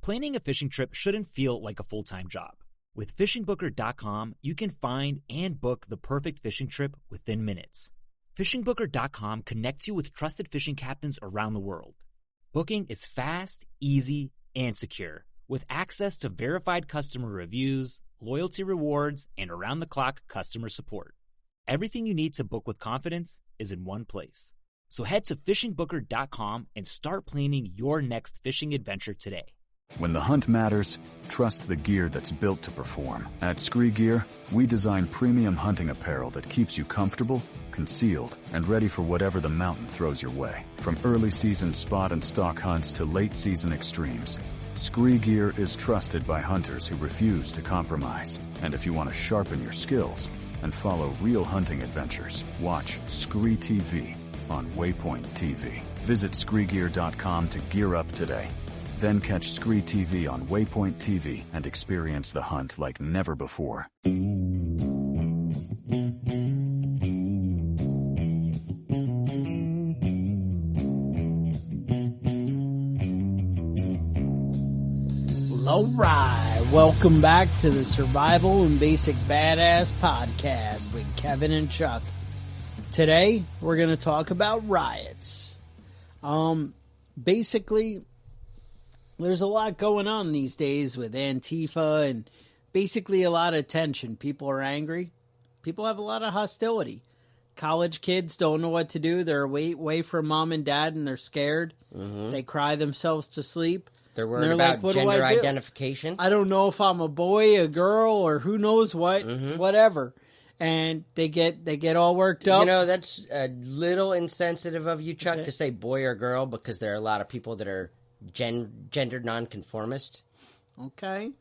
Planning a fishing trip shouldn't feel like a full-time job. With fishingbooker.com, you can find and book the perfect fishing trip within minutes. Fishingbooker.com connects you with trusted fishing captains around the world. Booking is fast, easy, and secure, with access to verified customer reviews, loyalty rewards, and around-the-clock customer support. Everything you need to book with confidence is in one place. So head to fishingbooker.com and start planning your next fishing adventure today. When the hunt matters, trust the gear that's built to perform. At Scree Gear, we design premium hunting apparel that keeps you comfortable, concealed, and ready for whatever the mountain throws your way. From early season spot and stalk hunts to late season extremes, Scree Gear is trusted by hunters who refuse to compromise. And if you want to sharpen your skills and follow real hunting adventures, watch Scree TV on Waypoint TV. Visit ScreeGear.com to gear up today. Then catch Scree TV on Waypoint TV and experience the hunt like never before. All right, welcome back to the Survival and Basic Badass podcast with Kevin and Chuck. Today, we're going to talk about riots. Basically, there's a lot going on these days with Antifa and basically a lot of tension. People are angry. People have a lot of hostility. College kids don't know what to do. They're away from mom and dad and they're scared. Mm-hmm. They cry themselves to sleep. They're worried about like, gender identification. I don't know if I'm a boy, a girl, or who knows what, whatever. And they get all worked up. You know, that's a little insensitive of you, Chuck, to say boy or girl, because there are a lot of people that are gender nonconformist. Okay.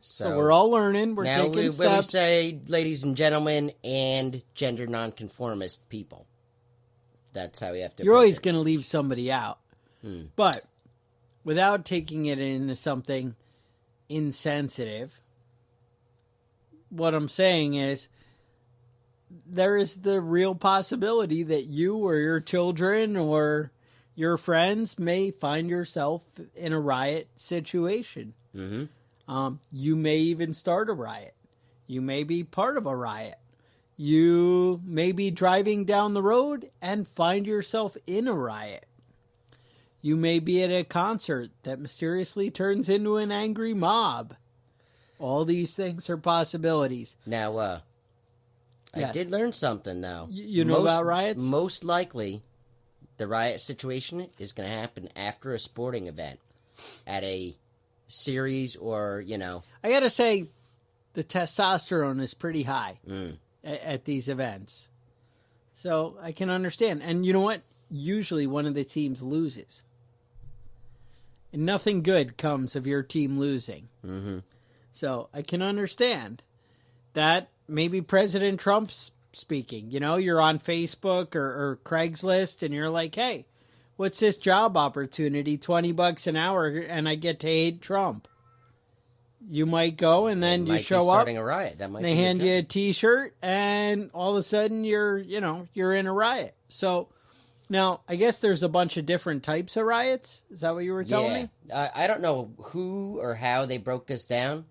So we're all learning. We're taking steps. When we say ladies and gentlemen and gender nonconformist people, that's how we have to. You're always going to leave somebody out. But without taking it into something insensitive, what I'm saying is there is the real possibility that you or your children or your friends may find yourself in a riot situation. Mm-hmm. You may even start a riot. You may be part of a riot. You may be driving down the road and find yourself in a riot. You may be at a concert that mysteriously turns into an angry mob. All these things are possibilities. Now, I did learn something, though. You know about riots? Most likely, the riot situation is going to happen after a sporting event, at a series or, you know. I got to say, the testosterone is pretty high at these events. So I can understand. And you know what? Usually one of the teams loses. And nothing good comes of your team losing. Mm-hmm. So I can understand that maybe President Trump's speaking. You know, you're on Facebook or Craigslist and you're like, hey, what's this job opportunity? $20 an hour and I get to hate Trump. You might go and then you show up. A riot. That might they hand you a T-shirt and all of a sudden you're in a riot. So now I guess there's a bunch of different types of riots. Is that what you were telling me? I don't know who or how they broke this down.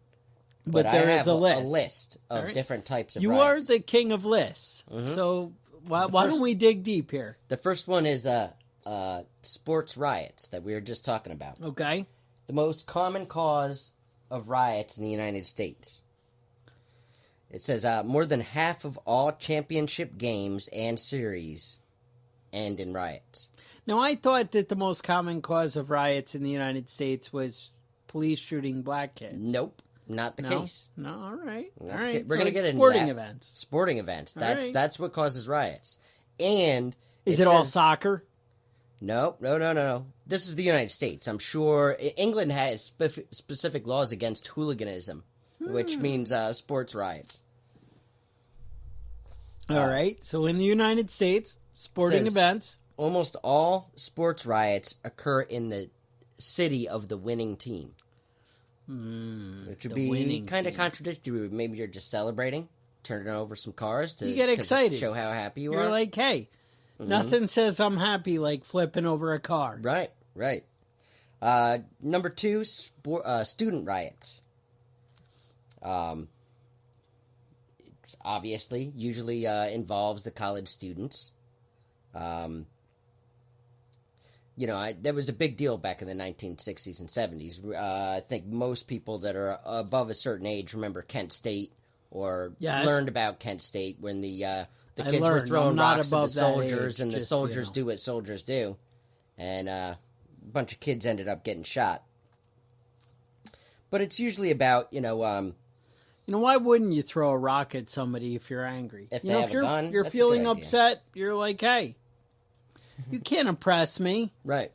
But there is a list. A list of different types of riots. You are the king of lists. Mm-hmm. So why don't we dig deep here? The first one is sports riots that we were just talking about. Okay. The most common cause of riots in the United States. It says more than half of all championship games and series end in riots. Now, I thought that the most common cause of riots in the United States was police shooting black kids. Nope. Not the case. No, all right. We're going to get into sporting events. Sporting events. That's what causes riots. And is it all soccer? No. This is the United States. I'm sure England has specific laws against hooliganism, which means sports riots. All right. So in the United States, sporting events. Almost all sports riots occur in the city of the winning team. Which would be kind of contradictory. Maybe you're just celebrating, turning over some cars to you get excited, show how happy you are. You're like, hey, nothing says I'm happy like flipping over a car. Right. Number 2, student riots. Obviously, usually involves the college students. That was a big deal back in the 1960s and 70s. I think most people that are above a certain age remember Kent State or learned about Kent State when the kids were throwing rocks at the soldiers, and the soldiers do what soldiers do. And a bunch of kids ended up getting shot. But it's usually about, why wouldn't you throw a rock at somebody if you're angry? If they have a gun, you're feeling upset, you're like, hey, you can't oppress me. Right.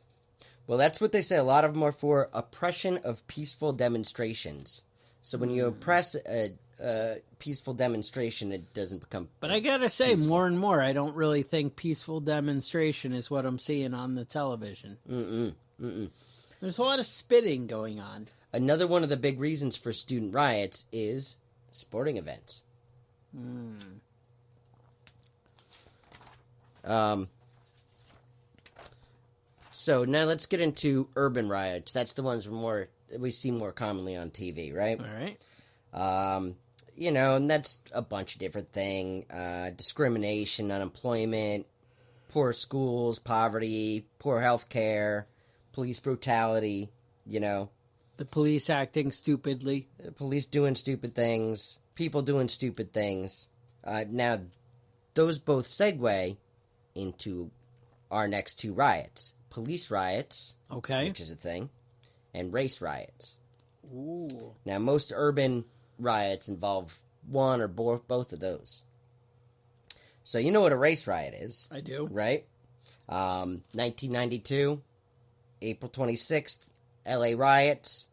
Well, that's what they say. A lot of them are for oppression of peaceful demonstrations. So when you oppress a peaceful demonstration, it doesn't become But I gotta say, peaceful. More and more, I don't really think peaceful demonstration is what I'm seeing on the television. There's a lot of spitting going on. Another one of the big reasons for student riots is sporting events. So now let's get into urban riots. That's the ones we see more commonly on TV, right? All right. And that's a bunch of different things. Discrimination, unemployment, poor schools, poverty, poor health care, police brutality, The police acting stupidly. The police doing stupid things, people doing stupid things. Now, those both segue into our next 2 riots. Police riots, okay, which is a thing, and race riots. Ooh. Now, most urban riots involve one or both of those. So you know what a race riot is. I do. Right? 1992, April 26th, LA riots,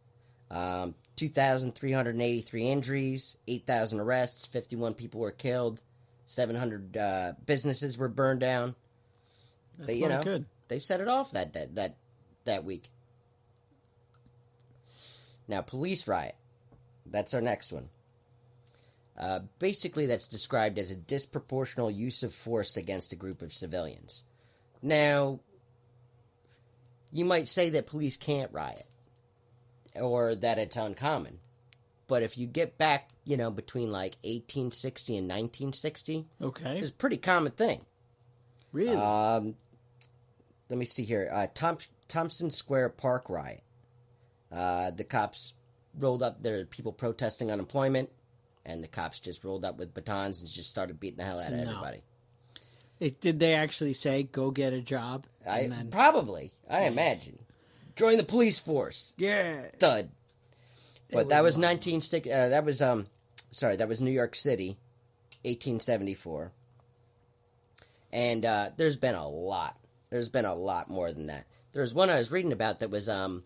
2,383 injuries, 8,000 arrests, 51 people were killed, 700 businesses were burned down. That's not good. They set it off that week. Now, police riot. That's our next one. Basically, that's described as a disproportional use of force against a group of civilians. Now, you might say that police can't riot, or that it's uncommon. But if you get back, between like 1860 and 1960, okay, it's a pretty common thing. Really? Let me see here. Thompson Square Park riot. The cops rolled up. There were people protesting unemployment, and the cops just rolled up with batons and just started beating the hell out of everybody. Did they actually say, go get a job? Probably. I imagine. Join the police force. Yeah. Thud. But that was 1960. That was New York City, 1874. And there's been a lot. There's been a lot more than that. There's one I was reading about that was the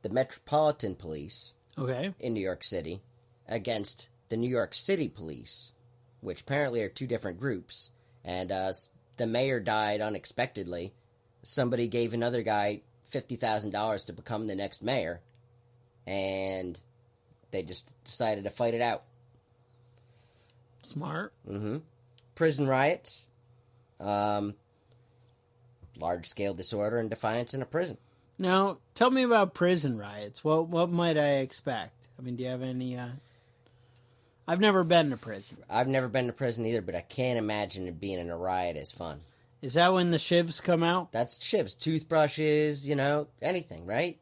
Metropolitan Police in New York City against the New York City Police, which apparently are 2 different groups. And the mayor died unexpectedly. Somebody gave another guy $50,000 to become the next mayor, and they just decided to fight it out. Smart. Prison riots. Large-scale disorder and defiance in a prison. Now, tell me about prison riots. What might I expect? I mean, do you have any... I've never been to prison. I've never been to prison either, but I can't imagine it being in a riot as fun. Is that when the shivs come out? That's shivs. Toothbrushes, anything, right?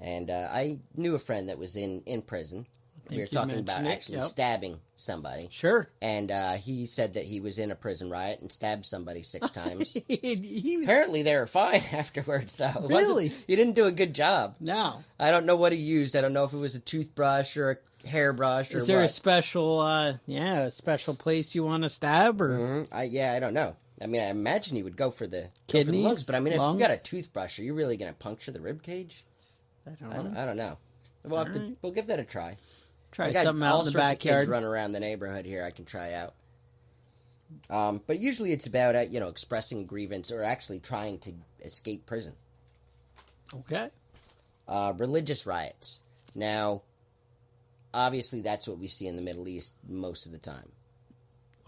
And I knew a friend that was in prison. We were talking about actually stabbing somebody. Sure. And he said that he was in a prison riot and stabbed somebody 6 times. Apparently they were fine afterwards, though. Really? He didn't do a good job. No. I don't know what he used. I don't know if it was a toothbrush or a hairbrush or what. Is there a special place you want to stab? Or? I don't know. I mean, I imagine he would go for the kidneys, lungs, but I mean, lungs? If you got a toothbrush, are you really going to puncture the rib cage? I don't know. I don't know. We'll give that a try. Try something out in the backyard. All sorts of kids run around the neighborhood here I can try out. But usually it's about, expressing a grievance or actually trying to escape prison. Okay. Religious riots. Now, obviously that's what we see in the Middle East most of the time.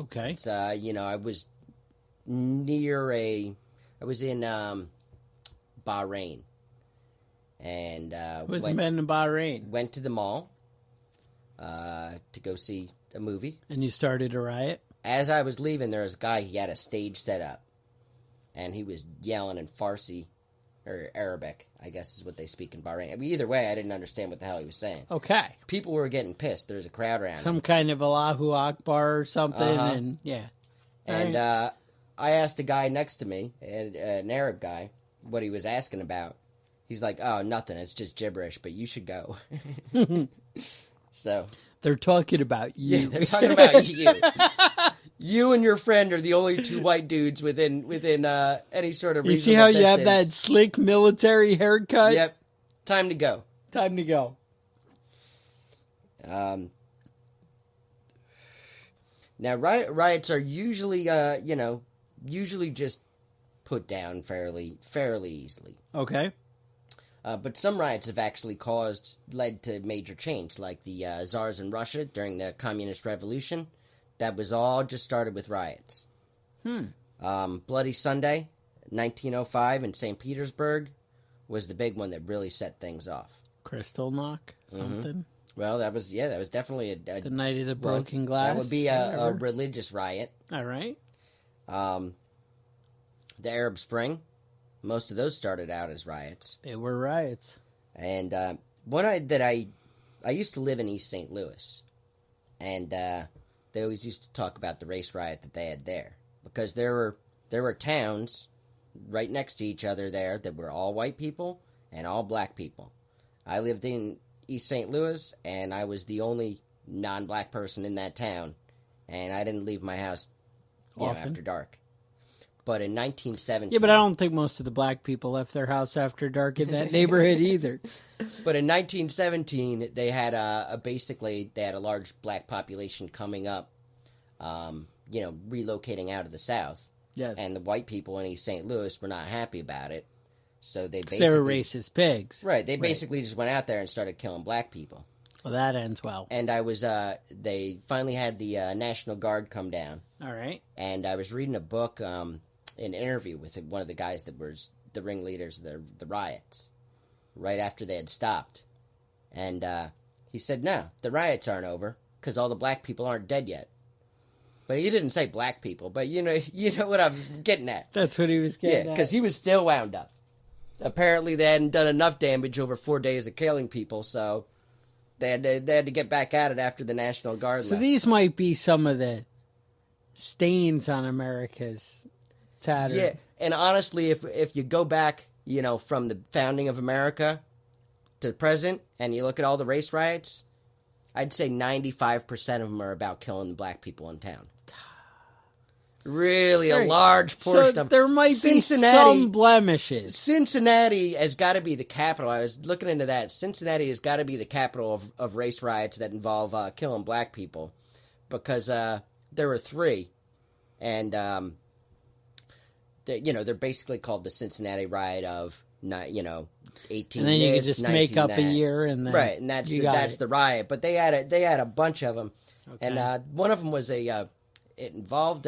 Okay. It's, I was in Bahrain and was men in Bahrain. Went to the mall to go see a movie. And you started a riot? As I was leaving, there was a guy, he had a stage set up, and he was yelling in Farsi, or Arabic, I guess is what they speak in Bahrain. I mean, either way, I didn't understand what the hell he was saying. Okay. People were getting pissed. There was a crowd around Some him. kind of Allahu Akbar or something, and yeah. And I asked a guy next to me, an Arab guy, what he was asking about. He's like, oh, nothing, it's just gibberish, but you should go. So... They're talking about you. Yeah, they're talking about you. You and your friend are the only two white dudes within any sort of reasonable You see how distance. you have that slick military haircut? Yep. Time to go. Time to go. Now, riots are usually, usually just put down fairly easily. Okay. But some riots have actually led to major change, like the Tsars in Russia during the Communist Revolution. That was all just started with riots. Bloody Sunday, 1905 in St. Petersburg, was the big one that really set things off. Kristallnacht, something? Well, that was definitely the Night of the Broken Glass? That would be a religious riot. All right. The Arab Spring. Most of those started out as riots. They were riots. And I used to live in East St. Louis, and they always used to talk about the race riot that they had there, because there were towns right next to each other there that were all white people and all black people. I lived in East St. Louis, and I was the only non-black person in that town, and I didn't leave my house after dark. But in 1917... Yeah, but I don't think most of the black people left their house after dark in that neighborhood either. But in 1917, they had they had a large black population coming up, relocating out of the South. Yes. And the white people in East St. Louis were not happy about it. So they were racist pigs. Right. They basically just went out there and started killing black people. Well, that ends well. And they finally had the National Guard come down. All right. And I was reading a book, an interview with one of the guys that was the ringleaders of the riots, right after they had stopped. And he said, no, the riots aren't over, because all the black people aren't dead yet. But he didn't say black people, but you know what I'm getting at. That's what he was getting at. Yeah, because he was still wound up. Apparently they hadn't done enough damage over 4 days of killing people, so they had to get back at it after the National Guard left. So these might be some of the stains on America's tattered. Yeah, and honestly, if you go back, from the founding of America to present, and you look at all the race riots, I'd say 95% of them are about killing the black people in town. Really, a large portion of there might be some blemishes. Cincinnati has got to be the capital. I was looking into that. Cincinnati has got to be the capital of race riots that involve killing black people, because there were 3, and they're basically called the Cincinnati riot of 18. And then you could just make up a year, and then right, and that's the riot. But they had a bunch of them, okay. And one of them was it involved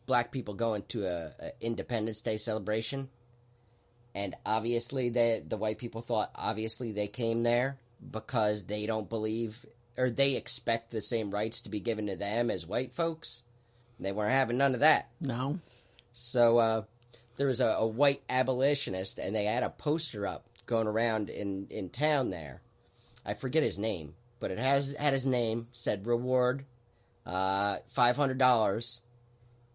black people going to a Independence Day celebration, and obviously the white people thought obviously they came there because they don't believe, or they expect the same rights to be given to them as white folks. They weren't having none of that. No. So there was a white abolitionist, and they had a poster up going around in town there. I forget his name, but it had his name, said reward $500.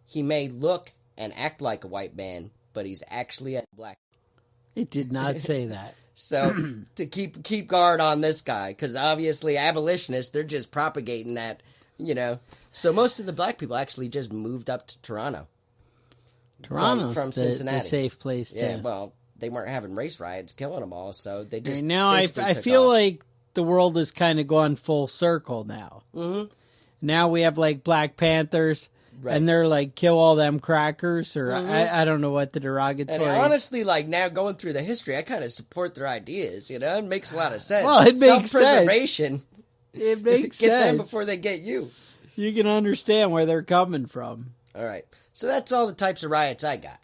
He may look and act like a white man, but he's actually a black. It did not say that. So to keep guard on this guy, because obviously abolitionists, they're just propagating that, So most of the black people actually just moved up to Toronto. Toronto's from Cincinnati. The safe place to... Yeah, well, they weren't having race riots killing them all, so they just... Now I feel like the world has kind of gone full circle now. Mm-hmm. Now we have, Black Panthers, right. And they're kill all them crackers, or mm-hmm. I don't know what the derogatory... And honestly, now going through the history, I kind of support their ideas, It makes a lot of sense. Well, it makes Self-preservation. It makes sense. Get them before they get you. You can understand where they're coming from. All right. So that's all the types of riots I got.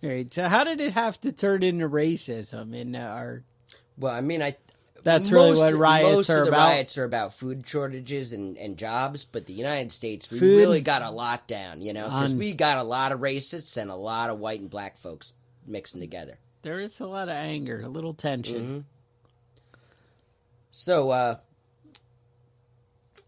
All right. So how did it have to turn into racism in our... Well, I mean, that's really what riots most are of the about. Riots are about food shortages and jobs, but the United States, we really got a lockdown, because we got a lot of racists and a lot of white and black folks mixing together. There is a lot of anger, a little tension. Mm-hmm.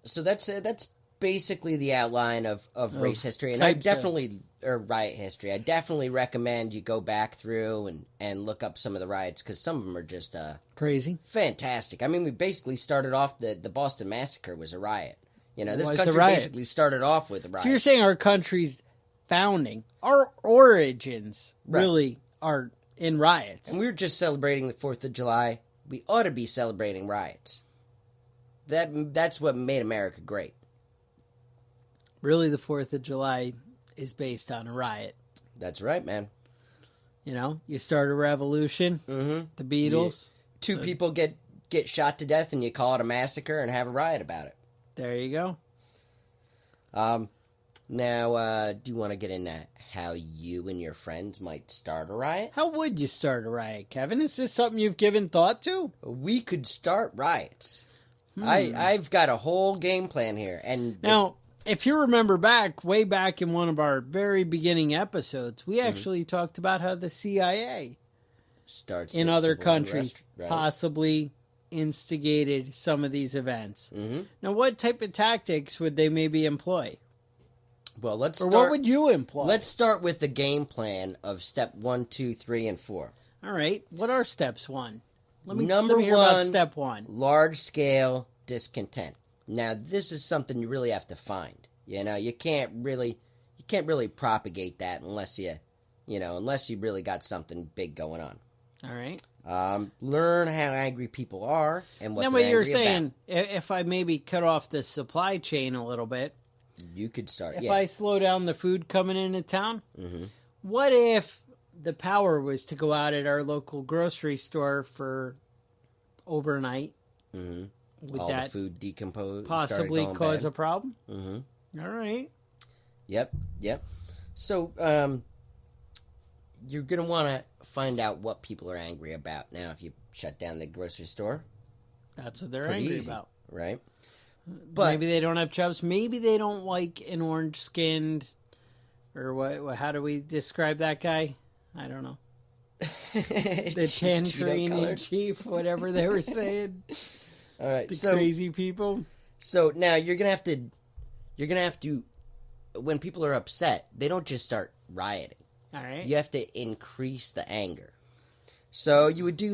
So that's basically the outline of race history, and riot history. I definitely recommend you go back through and look up some of the riots, because some of them are just crazy, fantastic. I mean, we basically started off the Boston Massacre was a riot. This country basically started off with a riot. So you're saying our country's founding, our origins, really are in riots, and we were just celebrating the 4th of July. We ought to be celebrating riots. That's what made America great. Really, the 4th of July is based on a riot. That's right, man. You start a revolution, the Beatles. Two people get shot to death, and you call it a massacre and have a riot about it. There you go. Now, do you want to get into how you and your friends might start a riot? How would you start a riot, Kevin? Is this something you've given thought to? We could start riots. I've got a whole game plan here. And now, if you remember way back in one of our very beginning episodes, we actually talked about how the CIA starts in other countries possibly instigated some of these events. Now, what type of tactics would they maybe employ? Well, what would you employ? Let's start with the game plan of step 1, 2, 3, and 4. All right. What are steps 1? Let me hear one, about step 1. Large-scale discontent. Now, this is something you really have to find. You can't really propagate that unless you really got something big going on. All right. Learn how angry people are and what they're angry about. Now, what you're saying, if I maybe cut off the supply chain a little bit, you could start. If I slow down the food coming into town, what if the power was to go out at our local grocery store for overnight? Would all that the food decompose, possibly cause a problem? All right. Yep. So, you're going to want to find out what people are angry about. Now, if you shut down the grocery store, that's what they're angry about. Right? But maybe they don't have jobs. Maybe they don't like an orange-skinned, or what? How do we describe that guy? I don't know. The tangerine in chief, whatever they were saying. All right, the crazy people. So now you're gonna have to. When people are upset, they don't just start rioting. All right. You have to increase the anger. So you would do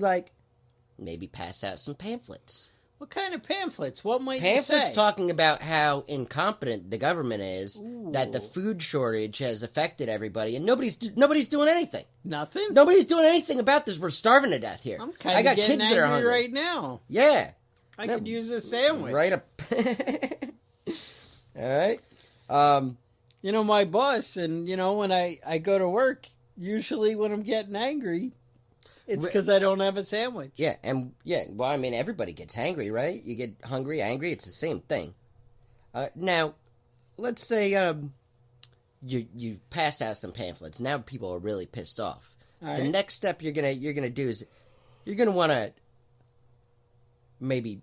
maybe pass out some pamphlets. What kind of pamphlets? What might you say? Pamphlets talking about how incompetent the government is, that the food shortage has affected everybody, and nobody's doing anything. Nothing? Nobody's doing anything about this. We're starving to death here. I'm kind of getting angry right now. Yeah. I could use a sandwich. Right up. All right. My boss, and, when I go to work, usually when I'm getting angry, it's because I don't have a sandwich. Yeah, well, I mean, everybody gets hangry, right? You get hungry, angry, it's the same thing. Now, let's say you pass out some pamphlets. Now people are really pissed off. All the right. next step you're gonna do is you're gonna want to maybe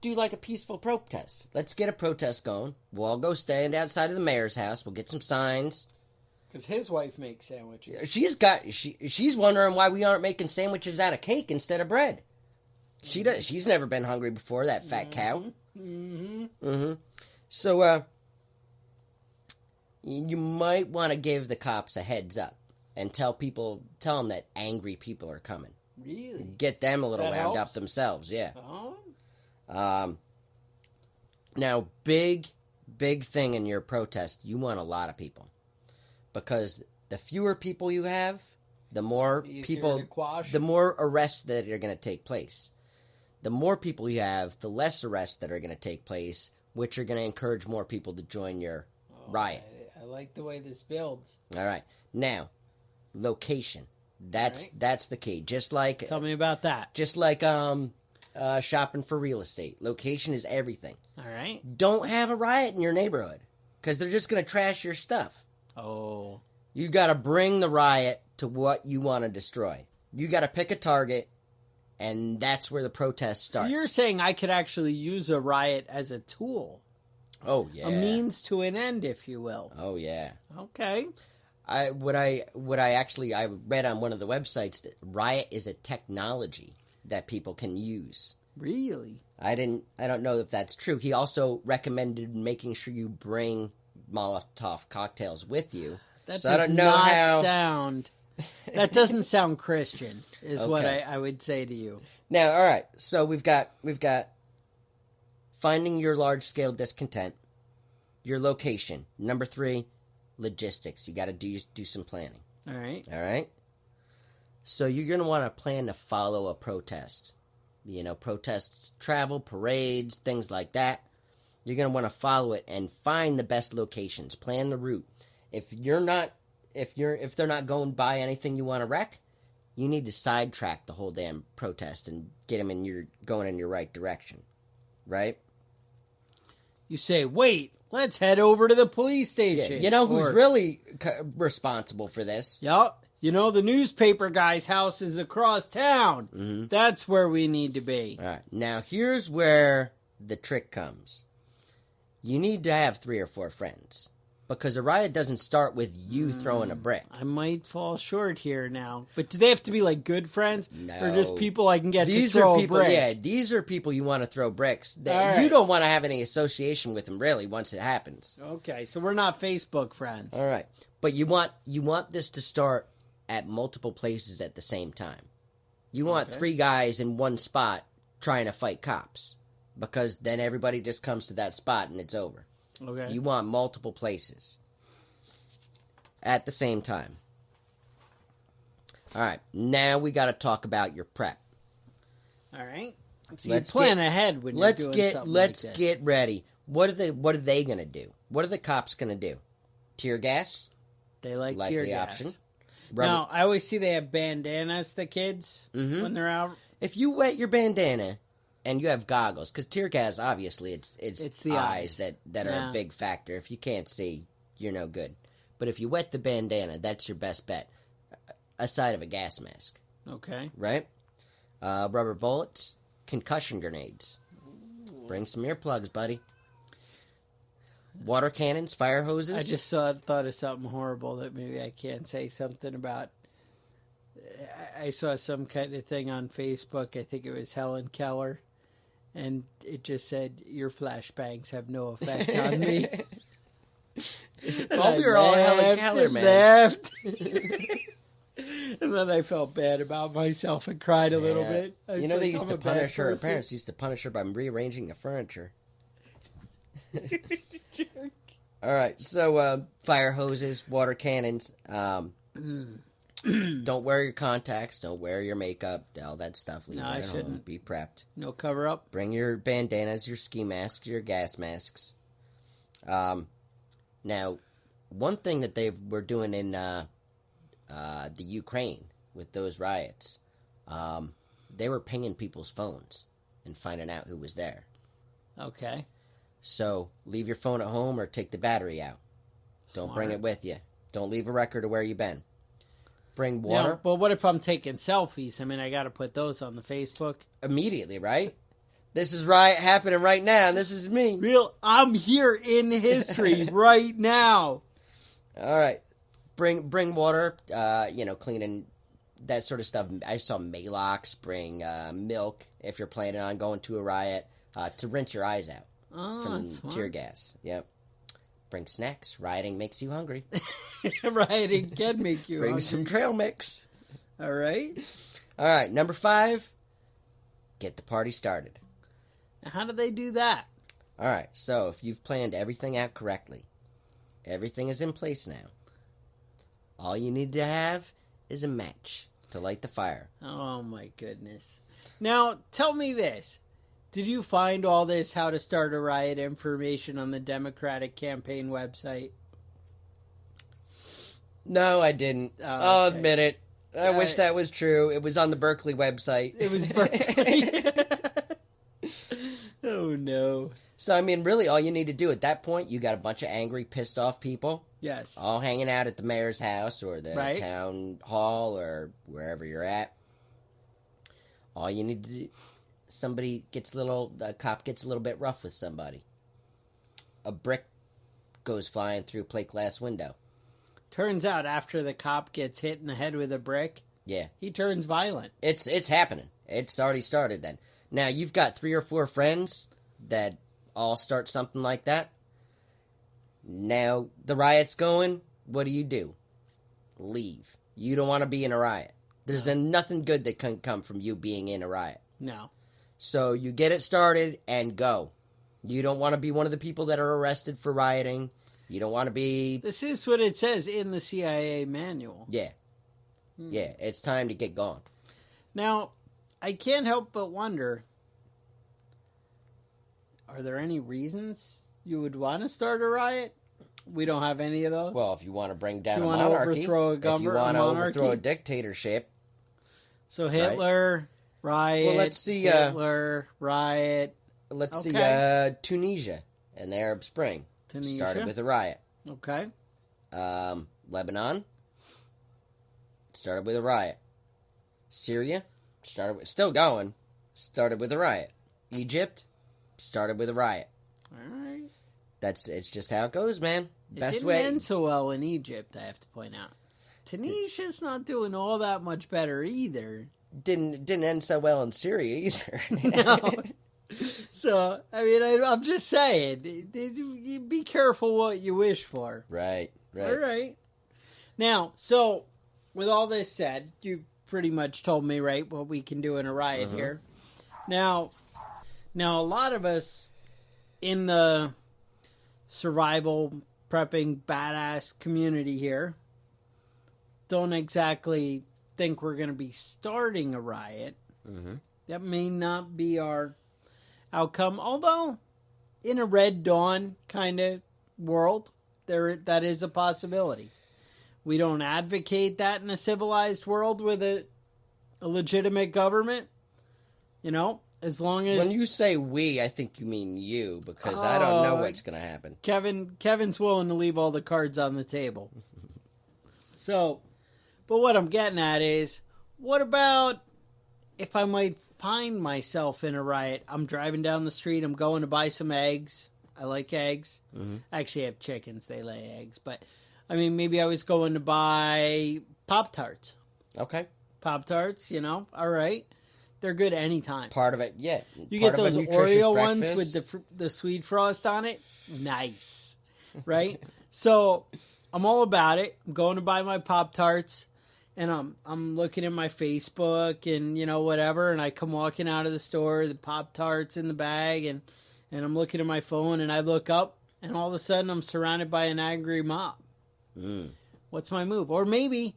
do a peaceful protest. Let's get a protest going. We'll all go stand outside of the mayor's house. We'll get some signs. Because his wife makes sandwiches. She's wondering why we aren't making sandwiches out of cake instead of bread. She's never been hungry before, that fat cow. So you might want to give the cops a heads up and tell them that angry people are coming. Really? Get them a little wound up themselves. Yeah. Oh. Now, big thing in your protest, you want a lot of people. Because the fewer people you have, the more arrests that are going to take place. The more people you have, the less arrests that are going to take place, which are going to encourage more people to join your riot. I like the way this builds. All right. Now, location. That's the key. Just like tell me about that. Just like shopping for real estate. Location is everything. All right. Don't have a riot in your neighborhood because they're just going to trash your stuff. Oh. You got to bring the riot to what you want to destroy. You got to pick a target And that's where the protest starts. So you're saying I could actually use a riot as a tool? Oh, yeah. A means to an end, if you will. Oh, yeah. Okay. I read on one of the websites that Riot is a technology that people can use. Really? I don't know if that's true. He also recommended making sure you bring Molotov cocktails with you. That so does I don't know not how... sound... That doesn't sound Christian, is Okay. what I would say to you. Now, all right. So we've got finding your large-scale discontent, your location. Number 3, logistics. You got to do some planning. All right. All right? So you're going to want to plan to follow a protest. Protests, travel, parades, things like that. You're going to want to follow it and find the best locations. Plan the route. If they're not going by anything you want to wreck, you need to sidetrack the whole damn protest and get them going in your right direction. Right? You say, wait, let's head over to the police station. Yeah, you know who's really responsible for this? Yup. The newspaper guy's house is across town. Mm-hmm. That's where we need to be. All right. Now, here's where the trick comes. You need to have 3 or 4 friends. Because a riot doesn't start with you throwing a brick. I might fall short here now. But do they have to be, like, good friends? No. Or just people I can get to throw a brick? Yeah, these are people you want to throw bricks. Right. You don't want to have any association with them, really, once it happens. Okay, so we're not Facebook friends. All right. But you want this to start at multiple places at the same time. You want 3 guys in one spot trying to fight cops. Because then everybody just comes to that spot and it's over. Okay. You want multiple places at the same time. All right. Now we got to talk about your prep. All right. So you plan ahead when you're doing something like this. Let's get ready. What are they going to do? What are the cops going to do? Tear gas? They like tear gas. Option. Now, I always see they have bandanas, the kids, when they're out. If you wet your bandana and you have goggles, because tear gas, obviously, it's the eyes that are a big factor. If you can't see, you're no good. But if you wet the bandana, that's your best bet, aside of a gas mask. Okay. Right? Rubber bullets, concussion grenades. Bring some earplugs, buddy. Water cannons, fire hoses. I just thought of something horrible that maybe I can't say something about. I saw some kind of thing on Facebook. I think it was Helen Keller. And it just said, your flashbangs have no effect on me. We were all Helen Keller, man. And then I felt bad about myself and cried a little bit. They used to punish her. Her parents used to punish her by rearranging the furniture. Jerk. All right, so fire hoses, water cannons. Don't wear your contacts. Don't wear your makeup. All that stuff. Leave that at home. Be prepped. No cover up. Bring your bandanas, your ski masks, your gas masks. Now, one thing that they were doing in the Ukraine with those riots, they were pinging people's phones and finding out who was there. Okay. So, leave your phone at home or take the battery out. Don't bring it with you. Don't leave a record of where you've been. Bring water. Yeah, but what if I'm taking selfies? I mean, I got to put those on the Facebook. Immediately, right? This is riot happening right now, and this is me. I'm here in history right now. All right. Bring water, cleaning, that sort of stuff. I saw Malox. Bring milk if you're planning on going to a riot to rinse your eyes out from tear gas. Yep. Bring snacks. Rioting makes you hungry. Rioting can make you hungry. Bring some trail mix. All right. All right. Number 5, get the party started. How do they do that? All right. So if you've planned everything out correctly, everything is in place now. All you need to have is a match to light the fire. Oh, my goodness. Now, tell me this. Did you find all this how to start a riot information on the Democratic campaign website? No, I didn't. I'll admit it. I wish that was true. It was on the Berkeley website. It was Berkeley. Oh, no. So, I mean, really, all you need to do at that point, you got a bunch of angry, pissed off people. Yes. All hanging out at the mayor's house or the town hall or wherever you're at. All you need to do, a cop gets a little bit rough with somebody. A brick goes flying through a plate glass window. Turns out after the cop gets hit in the head with a brick, yeah, he turns violent. It's happening. It's already started then. Now, you've got 3 or 4 friends that all start something like that. Now, the riot's going. What do? Leave. You don't want to be in a riot. There's nothing good that can come from you being in a riot. No. So you get it started and go. You don't want to be one of the people that are arrested for rioting. You don't want to be... This is what it says in the CIA manual. Yeah. Yeah, it's time to get going. Now, I can't help but wonder, are there any reasons you would want to start a riot? We don't have any of those. Well, if you want to bring down a monarchy, overthrow a if you want to overthrow a dictatorship. So Hitler, right? Riot. Well, let's see. Hitler, riot. Let's see. Tunisia and the Arab Spring started with a riot. Okay. Lebanon started with a riot. Syria started with a riot. Egypt started with a riot. All right. It's just how it goes, man. It didn't end so well in Egypt, I have to point out. Tunisia's not doing all that much better either. Didn't end so well in Syria either. No. So, I mean, I'm just saying, be careful what you wish for. Right. All right. Now, so, with all this said, you pretty much told me, right, what we can do in a riot here. Now, a lot of us in the survival, prepping, badass community here don't exactly think we're going to be starting a riot. Mm-hmm. That may not be our outcome, although in a Red Dawn kind of world, that is a possibility. We don't advocate that in a civilized world with a legitimate government, as long as... When you say we, I think you mean you, because I don't know what's going to happen. Kevin's willing to leave all the cards on the table. So, but what I'm getting at is, what about if I might find myself in a riot? I'm driving down the street, I'm going to buy some eggs. I like eggs. Mm-hmm. I actually have chickens, they lay eggs. But, I mean, maybe I was going to buy Pop-Tarts. Okay. Pop-Tarts, all right. They're good anytime. Part of it, yeah. You get those Oreo ones with the sweet frost on it? Nice. Right? So, I'm all about it. I'm going to buy my Pop-Tarts, and I'm looking at my Facebook and, whatever, and I come walking out of the store, the Pop-Tarts in the bag, and I'm looking at my phone, and I look up, and all of a sudden I'm surrounded by an angry mob. What's my move? Or maybe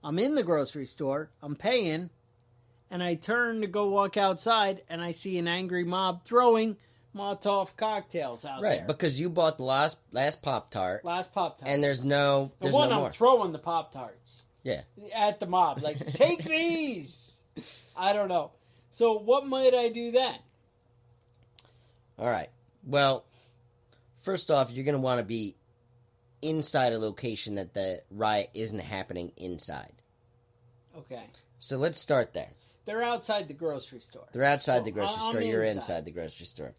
I'm in the grocery store, I'm paying, and I turn to go walk outside, and I see an angry mob throwing Molotov cocktails out there. Right, because you bought the last Pop-Tart. Last Pop-Tart. And there's no more. I'm throwing the Pop-Tarts. Yeah. At the mob. Like, take these! I don't know. So what might I do then? All right. Well, first off, you're going to want to be inside a location that the riot isn't happening inside. Okay. So let's start there. They're outside the grocery store. They're outside the grocery store. You're inside the grocery store.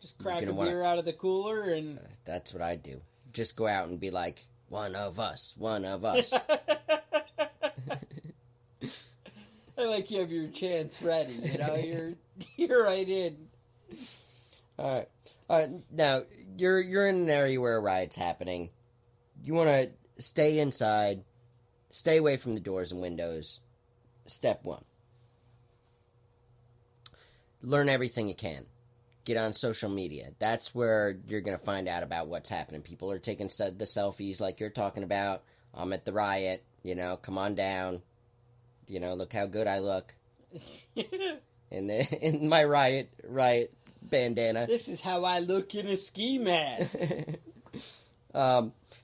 Just crack a beer out of the cooler and... That's what I do. Just go out and be like, one of us, one of us. I like you have your chants ready, you're right in. All right. Now, you're in an area where a riot's happening. You want to stay inside, stay away from the doors and windows. Step 1. Learn everything you can. Get on social media. That's where you're going to find out about what's happening. People are taking the selfies like you're talking about. I'm at the riot. Come on down. Look how good I look. in my riot bandana. This is how I look in a ski mask.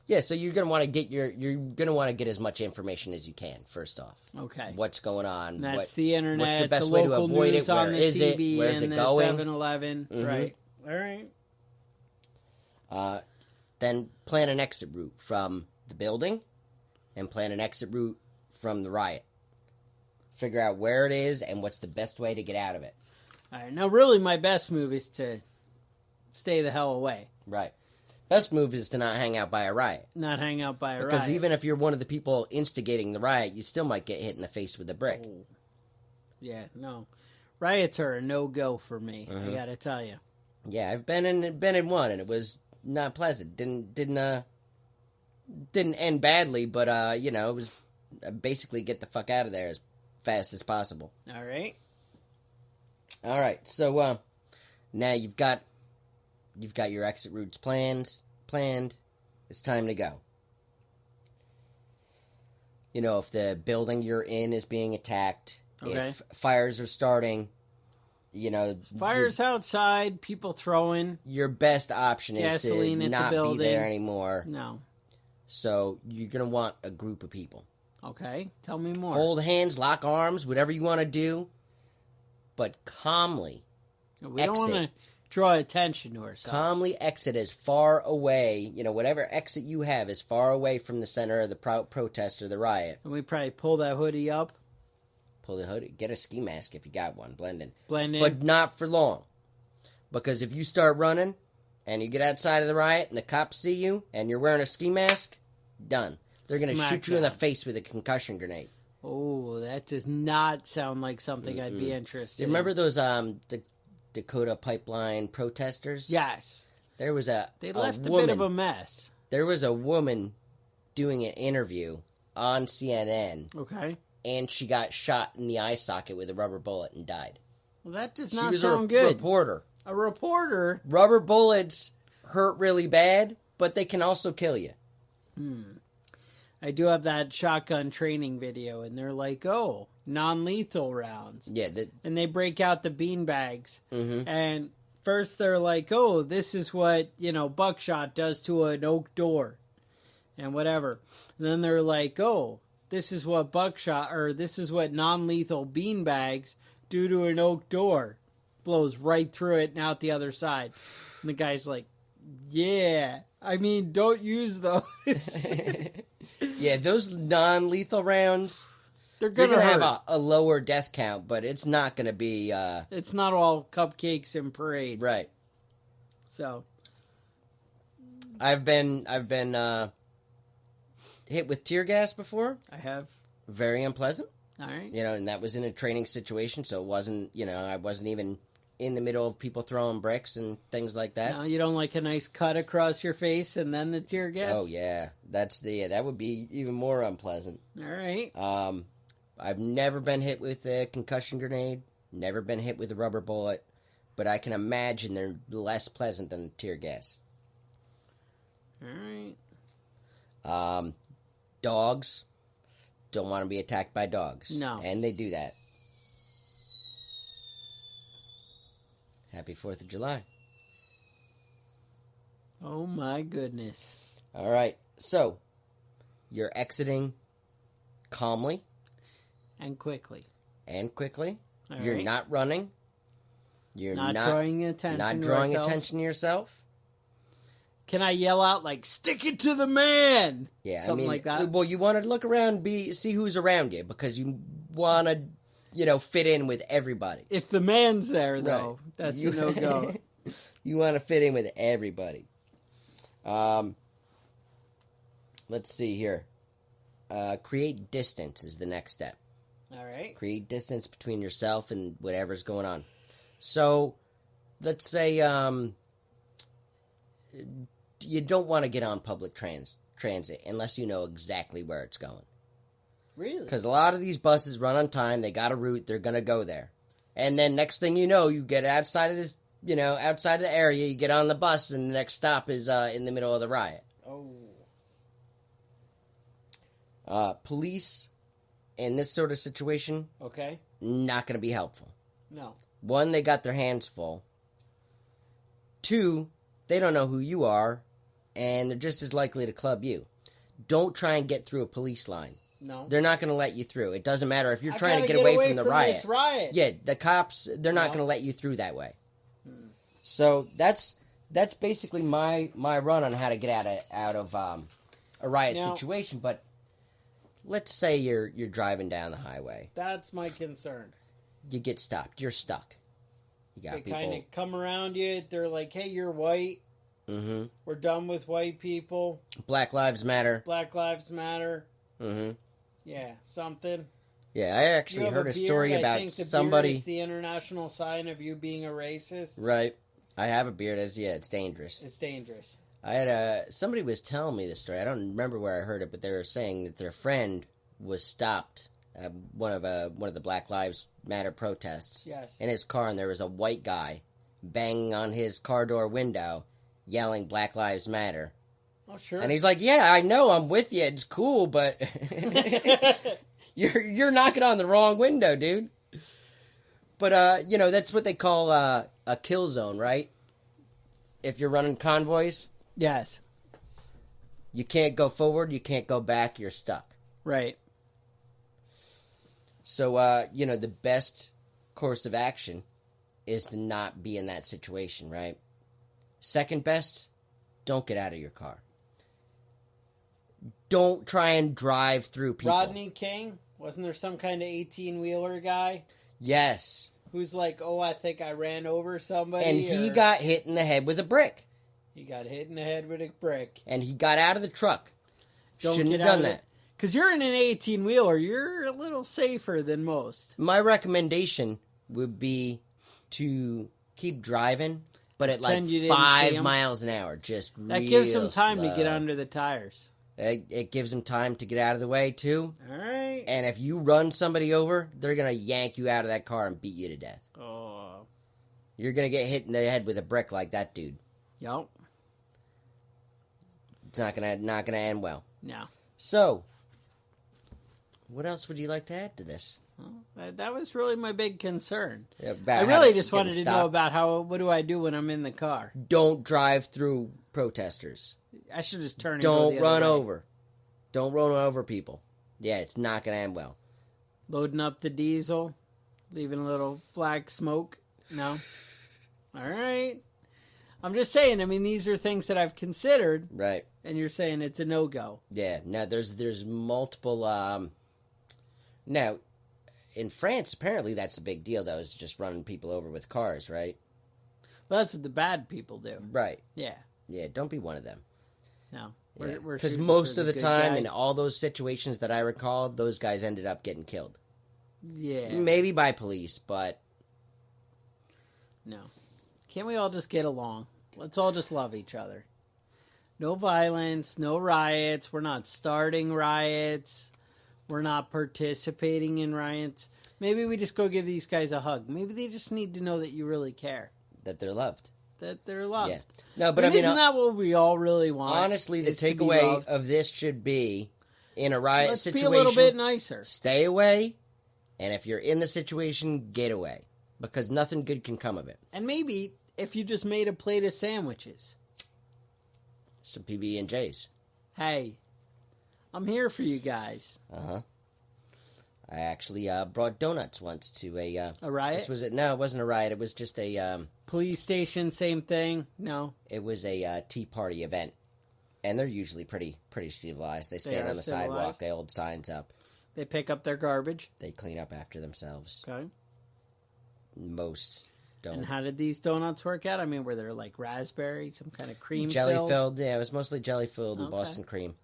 Yeah, so you're gonna want to get as much information as you can. First off, okay, what's going on? That's the internet. What's the best way to avoid it? Where is it? Where's it going? 7-Eleven. Mm-hmm. Right. All right. Then plan an exit route from the building, and plan an exit route from the riot. Figure out where it is and what's the best way to get out of it. All right. Now, really, my best move is to stay the hell away. Right. Best move is to not hang out by a riot. Not hang out by a riot. Because even if you're one of the people instigating the riot, you still might get hit in the face with a brick. Oh. Yeah, no. Riots are a no-go for me, I gotta tell you. Yeah, I've been in one, and it was not pleasant. Didn't end badly, but it was basically get the fuck out of there as fast as possible. All right. So now you've got your exit routes planned. It's time to go. If the building you're in is being attacked, if fires are starting, fires outside, people throwing. Your best option is to not be there anymore. No. So you're going to want a group of people. Okay, tell me more. Hold hands, lock arms, whatever you want to do, but calmly We don't want to draw attention to ourselves. Calmly exit as far away, whatever exit you have, as far away from the center of the protest or the riot. And we probably pull that hoodie up. Pull the hoodie. Get a ski mask if you got one. Blend in. Blend in. But not for long. Because if you start running and you get outside of the riot and the cops see you and you're wearing a ski mask, done. They're going to shoot you in the face with a concussion grenade. Oh, that does not sound like something I'd be interested in. Remember those the Dakota Pipeline protesters? Yes. There was They left a bit of a mess. There was a woman doing an interview on CNN. Okay. And she got shot in the eye socket with a rubber bullet and died. Well, that does not sound good. Reporter. A reporter? Rubber bullets hurt really bad, but they can also kill you. I do have that shotgun training video, and they're like, oh, non-lethal rounds. Yeah. And they break out the beanbags. Mm-hmm. And first they're like, oh, this is what, buckshot does to an oak door. And whatever. And then they're like, oh, this is what non-lethal beanbags do to an oak door. Blows right through it and out the other side. And the guy's like, yeah, don't use those. Yeah, those non-lethal rounds, they're going to have a lower death count, but it's not going to be... it's not all cupcakes and parades. Right. So. I've been hit with tear gas before. I have. Very unpleasant. All right. And that was in a training situation, so it wasn't, I wasn't even in the middle of people throwing bricks and things like that. No, you don't like a nice cut across your face and then the tear gas? Oh, yeah. That would be even more unpleasant. All right. I've never been hit with a concussion grenade, never been hit with a rubber bullet, but I can imagine they're less pleasant than the tear gas. All right. Dogs. Don't want to be attacked by dogs. No. And they do that. Happy 4th of July. Oh my goodness. All right. So, you're exiting calmly. And quickly. All You're right. Not running. You're not drawing attention to yourself. Can I yell out, like, stick it to the man? Yeah, Something like that? Well, you want to look around, see who's around you, because you want to, fit in with everybody. If the man's there, though, right. That's a no-go. You want to fit in with everybody. Let's see here. Create distance is the next step. All right. Create distance between yourself and whatever's going on. So, let's say you don't want to get on public transit unless you know exactly where it's going. Really? Because a lot of these buses run on time. They got a route. They're going to go there. And then next thing you know, you get outside of this, outside of the area. You get on the bus, and the next stop is in the middle of the riot. Oh. Police in this sort of situation, okay, not going to be helpful. No. 1, they got their hands full. 2, they don't know who you are, and they're just as likely to club you. Don't try and get through a police line. No. They're not going to let you through. It doesn't matter if you're trying to get away from the riot. This riot. Yeah, the cops, they're not going to let you through that way. So that's basically my run on how to get out of a riot situation. But let's say you're driving down the highway. That's my concern. You get stopped. You're stuck. You got They people kind of come around you. They're like, hey, you're white. Mm-hmm. We're done with white people. Black Lives Matter. Black Lives Matter. Mm-hmm. Yeah, something. Yeah, I actually heard a story about I think the somebody. Beard is the international sign of you being a racist. Right. I have a beard. It's dangerous. It's dangerous. I had somebody was telling me this story. I don't remember where I heard it, but they were saying that their friend was stopped at one of the Black Lives Matter protests. Yes. In his car, and there was a white guy banging on his car door window, yelling "Black Lives Matter." Oh, sure. And he's like, "Yeah, I know, I'm with you. It's cool, but you're knocking on the wrong window, dude." But that's what they call a kill zone, right? If you're running convoys. Yes. You can't go forward, you can't go back, you're stuck. Right. So, the best course of action is to not be in that situation, right? Second best, don't get out of your car. Don't try and drive through people. Rodney King? Wasn't there some kind of 18-wheeler guy? Yes. Who's like, oh, I think I ran over somebody. And he got hit in the head with a brick. He got hit in the head with a brick. And he got out of the truck. Shouldn't have done that. Because you're in an 18-wheeler, you're a little safer than most. My recommendation would be to keep driving, but at like 5 miles an hour. That gives them time slow. to get under the tires. It gives them time to get out of the way, too. All right. And if you run somebody over, they're going to yank you out of that car and beat you to death. Oh. You're going to get hit in the head with a brick like that dude. Yep. It's not gonna end well. No. So, what else would you like to add to this? Well, that was really my big concern. I really just wanted to know about what do I do when I'm in the car? Don't drive through protesters. I should just turn and Don't run over. Don't run over people. Yeah, it's not going to end well. Loading up the diesel, leaving a little black smoke. No? All right. I'm just saying, I mean, these are things that I've considered. Right. And you're saying it's a no-go. Yeah. Now, there's multiple... Now, in France, apparently that's a big deal, though, is just running people over with cars, right? Well, that's what the bad people do. Right. Yeah. Yeah, don't be one of them. No. Because most of the time, in all those situations that I recall, those guys ended up getting killed. Yeah. Maybe by police, but... No. Can't we all just get along? Let's all just love each other. No violence, no riots. We're not starting riots. We're not participating in riots. Maybe we just go give these guys a hug. Maybe they just need to know that you really care. That they're loved. That they're loved. Yeah. No, but I mean, isn't that what we all really want? Honestly, the takeaway of this should be, in a riot situation, be a little bit nicer. Stay away, and if you're in the situation, get away. Because nothing good can come of it. And maybe if you just made a plate of sandwiches. Some PB&Js. Hey, I'm here for you guys. Uh-huh. I actually brought donuts once to a riot? No, it wasn't a riot. It was just a... police station, same thing? No? It was a tea party event. And they're usually pretty civilized. They stand on the sidewalk. They hold signs up. They pick up their garbage. They clean up after themselves. Okay. Most don't. And how did these donuts work out? I mean, were there like raspberry, some kind of cream jelly-filled? Yeah, it was mostly jelly-filled and Boston cream.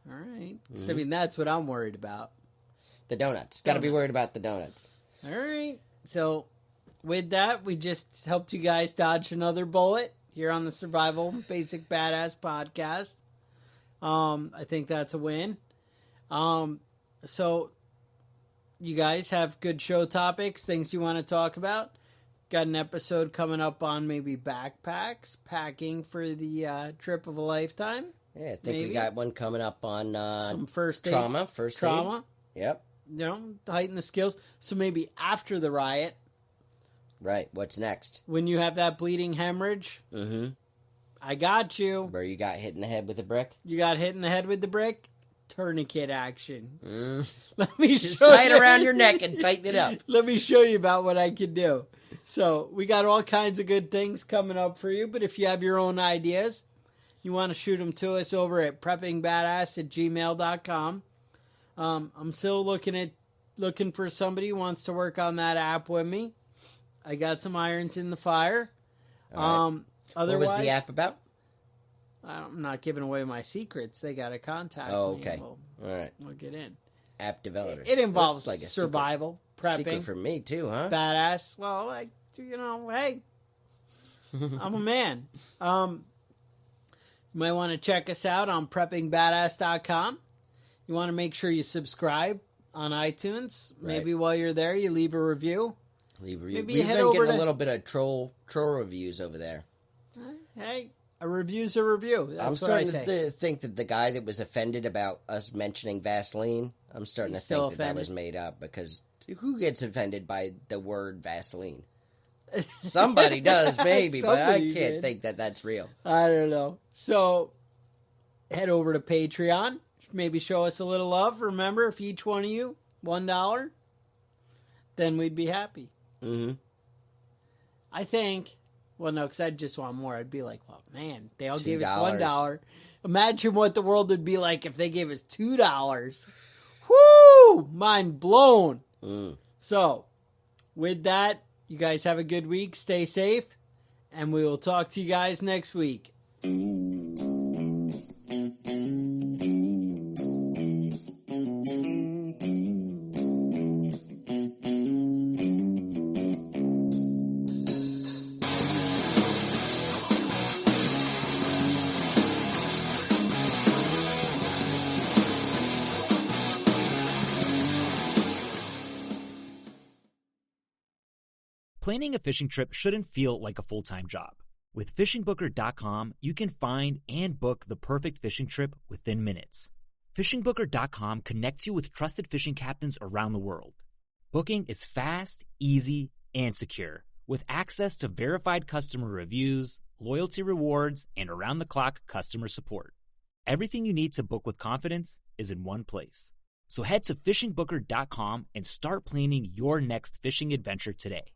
All right. Mm-hmm. I mean, that's what I'm worried about. The donuts. Got to be worried about the donuts. All right. So, with that, we just helped you guys dodge another bullet here on the Survival Basic Badass podcast. I think that's a win. So, you guys have good show topics, things you want to talk about. Got an episode coming up on maybe backpacks, packing for the trip of a lifetime. Yeah, I think we got one coming up on some first aid. First aid. Yep. You know, heighten the skills. So maybe after the riot. Right. What's next? When you have that bleeding hemorrhage. Mm-hmm. I got you. Where you got hit in the head with a brick? You got hit in the head with the brick? Tourniquet action. Let me just tie it around your neck and tighten it up. Let me show you about what I can do. So we got all kinds of good things coming up for you. But if you have your own ideas, you want to shoot them to us over at preppingbadass@gmail.com. I'm still looking for somebody who wants to work on that app with me. I got some irons in the fire. Right. Otherwise, what was the app about? I'm not giving away my secrets. They got to contact me. Okay. All right. We'll get in. App developer. It involves like survival, prepping. Secret for me too, huh? Badass. Well, hey, I'm a man. You might want to check us out on preppingbadass.com. You want to make sure you subscribe on iTunes. Maybe while you're there, you leave a review. Maybe We've been getting a little bit of troll reviews over there. Hey, a review's a review. That's I'm what I starting say. to think that the guy that was offended about us mentioning Vaseline, I'm starting to think that was made up, because who gets offended by the word Vaseline? Somebody does, maybe, but I can't think that that's real. I don't know. So, head over to Patreon. Maybe show us a little love. Remember, if each one of you, $1, then we'd be happy. Mm-hmm. I think... Well, no, because I'd just want more. I'd be like, well, man, they all gave us $1. Imagine what the world would be like if they gave us $2. Whoo! Mind blown. So, with that, you guys have a good week. Stay safe. And we will talk to you guys next week. Planning a fishing trip shouldn't feel like a full-time job. With fishingbooker.com, you can find and book the perfect fishing trip within minutes. Fishingbooker.com connects you with trusted fishing captains around the world. Booking is fast, easy, and secure, with access to verified customer reviews, loyalty rewards, and around-the-clock customer support. Everything you need to book with confidence is in one place. So head to fishingbooker.com and start planning your next fishing adventure today.